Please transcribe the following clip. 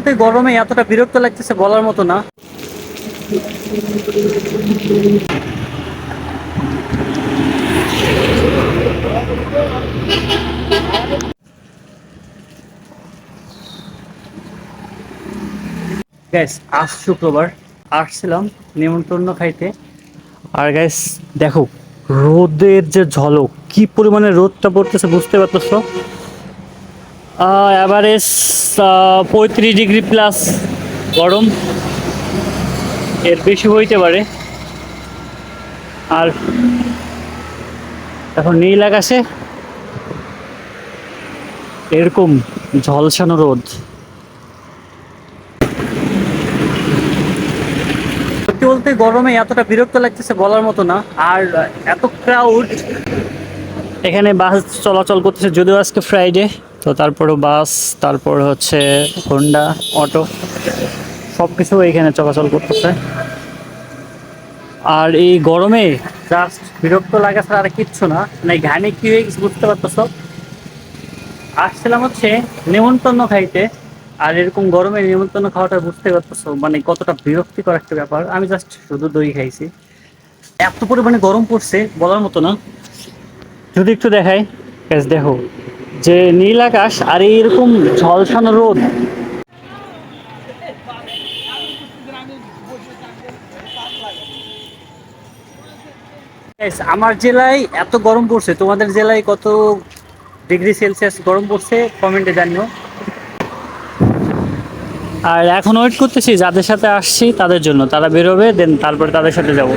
বলতে গরমে এতটা বিরক্ত লাগতেছে বলার মতো না। গাইস আজ শুক্রবার আসছিলাম নিমন্ত্রণ খাইতে। আর গাইস দেখো, রোদের যে ঝলক, কি পরিমাণে রোদটা পড়তেছে বুঝতে পারতেছো। এভারেজ 35 ডিগ্রি প্লাস গরম, এর বেশি হইতে পারে। আর এখন নীল আকাশে এরকম ঝলসানো রোদ। সত্যি বলতে গরমে এতটা বিরক্ত লাগতেছে বলার মতো না। আর এত ক্রাউড, এখানে বাস চলাচল করতেছে যদিও আজকে ফ্রাইডে, তো তারপরেও বাস, তারপর হচ্ছে হোন্ডা, অটো, সব কিছু এখানে চলাচল করতেছে। আর এই গরমে জাস্ট বিরক্ত লাগা ছাড়া আর কিচ্ছু না। মানে ঘামে কি হয়ে গেছে বুঝতে পারতেছ। আসছিলাম হচ্ছে নেমন্তন্ন খাইতে, আর এরকম গরমে নেমন্তন্ন খাওয়াটা বুঝতে পারতেছো মানে কতটা বিরক্তিকর একটা ব্যাপার। আমি জাস্ট শুধু দই খাইছি, এত পরিমাণে গরম পড়ছে বলার মতো না। যদি একটু দেখাই, দেখো যে নীল আকাশ আর এরকম ঝলসানো রোদ। Guys, আমার জেলায় এত গরম পড়ছে, তোমাদের জেলায় কত ডিগ্রি সেলসিয়াস গরম পড়ছে কমেন্টে জানিও। আর এখন ওয়েট করতেছি যাদের সাথে আসছি তাদের জন্য, তারা বেরোবে, দেন তারপরে তাদের সাথে যাব।